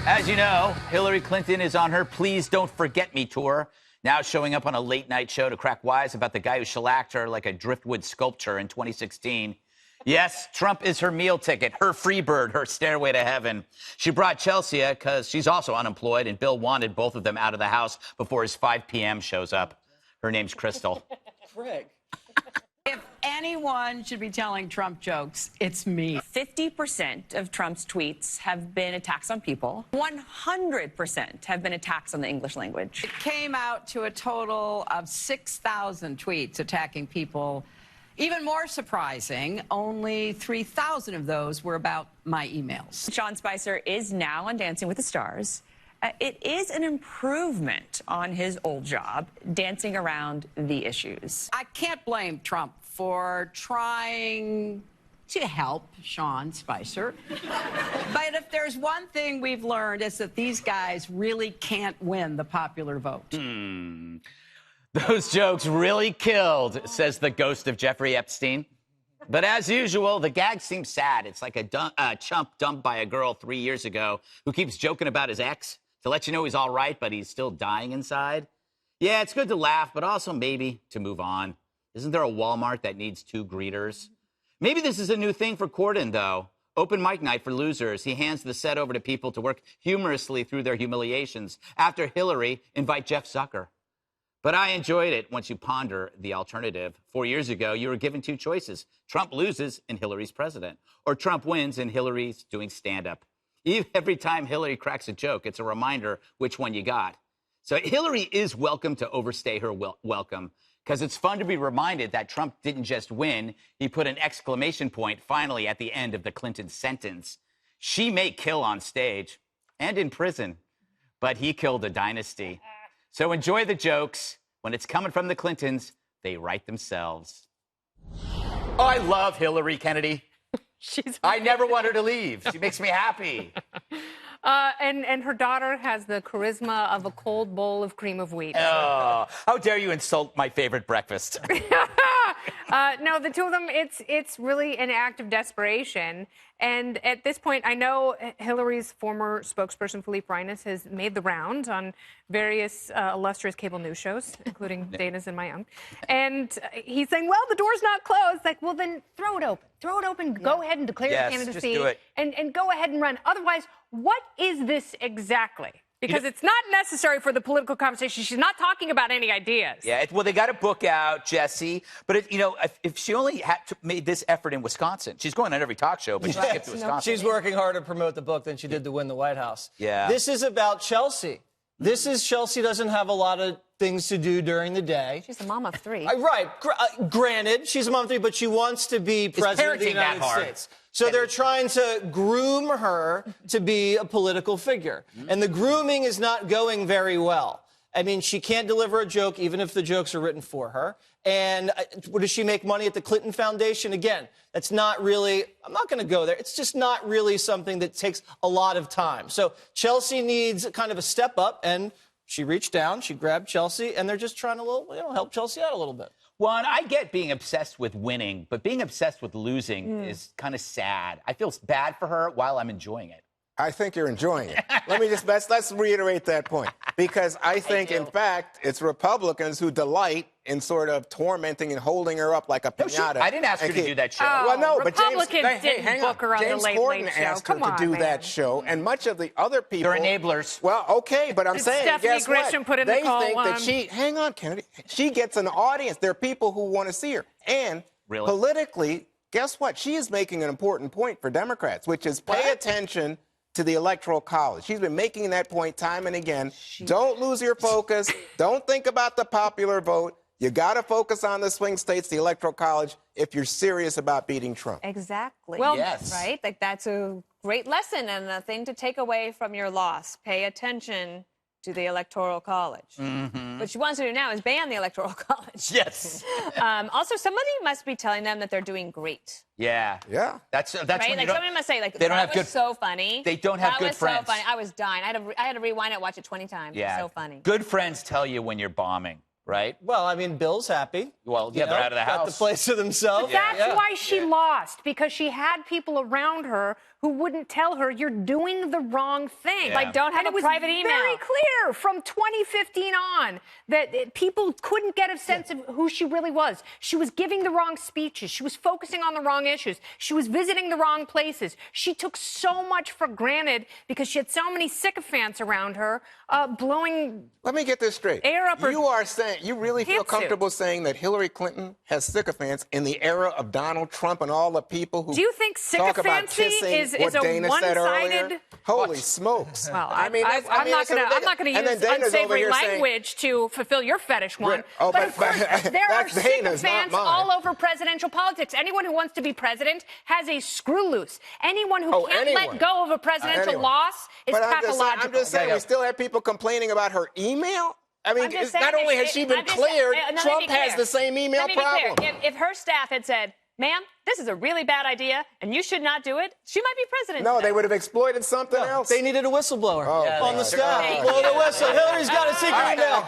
As you know, Hillary Clinton is on her Please Don't Forget Me tour, now showing up on a late-night show to crack wise about the guy who shellacked her like a driftwood sculpture in 2016. Yes, Trump is her meal ticket, her free bird, her stairway to heaven. She brought Chelsea because she's also unemployed, and Bill wanted both of them out of the house before his 5 p.m. shows up. Her name's Crystal. Craig. If anyone should be telling Trump jokes, it's me. 50% of Trump's tweets have been attacks on people. 100% have been attacks on the English language. It came out to a total of 6,000 tweets attacking people. Even more surprising, only 3,000 of those were about my emails. Sean Spicer is now on Dancing with the Stars. It is an improvement on his old job, dancing around the issues. I can't blame Trump for trying to help Sean Spicer. But if there's one thing we've learned, it's that these guys really can't win the popular vote. Those jokes really killed, says the ghost of Jeffrey Epstein. But as usual, the gag seems sad. It's like a chump dumped by a girl 3 years ago who keeps joking about his ex to let you know he's all right, but he's still dying inside. Yeah, it's good to laugh, but also maybe to move on. Isn't there a Walmart that needs 2 greeters? Maybe this is a new thing for Corden, though. Open mic night for losers. He hands the set over to people to work humorously through their humiliations. After Hillary, invite Jeff Zucker. But I enjoyed it once you ponder the alternative. 4 years ago, you were given 2 choices. Trump loses and Hillary's president. Or Trump wins and Hillary's doing stand-up. Every time Hillary cracks a joke, it's a reminder which one you got. So Hillary is welcome to overstay her welcome, because it's fun to be reminded that Trump didn't just win. He put an exclamation point finally at the end of the Clinton sentence. She may kill on stage and in prison, but he killed a dynasty. So enjoy the jokes. When it's coming from the Clintons, they write themselves. Oh, I love Hillary Kennedy. I never want her to leave. She makes me happy. And her daughter has the charisma of a cold bowl of cream of wheat. Oh, how dare you insult my favorite breakfast? No, the two of them, it's really an act of desperation. And at this point, I know Hillary's former spokesperson, Philippe Reines, has made the rounds on various illustrious cable news shows, including Dana's and my own. And he's saying, well, the door's not closed. Like, well, then throw it open. Throw it open. Yeah. Go ahead and declare your candidacy. Just do it. And go ahead and run. Otherwise, what is this exactly? Because it's not necessary for the political conversation. She's not talking about any ideas. Yeah, well, they got a book out, Jesse. But, if she only had made this effort in Wisconsin, she's going on every talk show, but she skipped to Wisconsin. She's working harder to promote the book than she did to win the White House. Yeah. This is about Chelsea. This is Chelsea doesn't have a lot of things to do during the day. She's a mom of 3. Right. Granted, she's a mom of 3, but she wants to be president of the United States. So they're trying to groom her to be a political figure. And the grooming is not going very well. I mean, she can't deliver a joke even if the jokes are written for her. And does she make money at the Clinton Foundation? Again, that's not really, I'm not going to go there. It's just not really something that takes a lot of time. So Chelsea needs kind of a step up, and she reached down, she grabbed Chelsea, and they're just trying to help Chelsea out a little bit. One, I get being obsessed with winning, but being obsessed with losing is kind of sad. I feel bad for her while I'm enjoying it. I think you're enjoying it. Let's reiterate that point. Because I think, in fact, it's Republicans who delight in sort of tormenting and holding her up like a piñata. I didn't ask her to do that show. Well, no, but Republicans didn't book her on the Late Corden Show. asked her to do that show, and much of the other people... They're enablers. Well, okay, but I'm saying, Stephanie guess what? Grisham put in the column. They think that she... Hang on, Kennedy. She gets an audience. There are people who want to see her. And politically, guess what? She is making an important point for Democrats, which is pay attention to the Electoral College. She's been making that point time and again. Don't lose your focus. Don't think about the popular vote. You got to focus on the swing states, the Electoral College, if you're serious about beating Trump. Exactly. Well, yes. Right? Like, that's a great lesson and a thing to take away from your loss. Pay attention to the Electoral College. Mm-hmm. What she wants to do now is ban the Electoral College. Yes. Also, somebody must be telling them that they're doing great. Yeah. Yeah. That's Right? when Like, somebody must say, like, they don't have that was good, so funny. They don't have that good was friends. so funny. I was dying. I had to rewind it, watch it 20 times. Yeah. It was so funny. Good friends tell you when you're bombing. right? Well, I mean, Bill's happy. Well, yeah, they're out of the Got house. the place to themselves. That's why she lost, because she had people around her who wouldn't tell her you're doing the wrong thing. Like, don't have And a it was private email. very clear from 2015 on that people couldn't get a sense of who she really was. She was giving the wrong speeches. She was focusing on the wrong issues. She was visiting the wrong places. She took so much for granted because she had so many sycophants around her, blowing. Let me get this straight. Air up her You are saying, you really feel pantsuit. comfortable saying that Hillary Clinton has sycophants in the era of Donald Trump and all the people who Do you think talk about sycophancy kissing, is what a Dana said earlier? one-sided? Holy smokes. Well, I mean, I'm not going to and then use Dana's over unsavory here saying- language to fulfill your fetish one. Oh, but of course, there are that's Dana's, not sycophants mine. all over presidential politics. Anyone who wants to be president has a screw loose. Anyone who can't anyone. let go of a presidential Anyone. loss is But pathological. I'm just saying, we still have people complaining about her email. I mean, I'm just not saying, only has she been I'm just- cleared, no, let me Trump be has clear. the same email Let me be clear. problem. If her staff had said, ma'am, this is a really bad idea and you should not do it, she might be president. No, today. they would have exploited something else. They needed a whistleblower on the staff. Thank Blow the you. whistle. Hillary's got a secret email.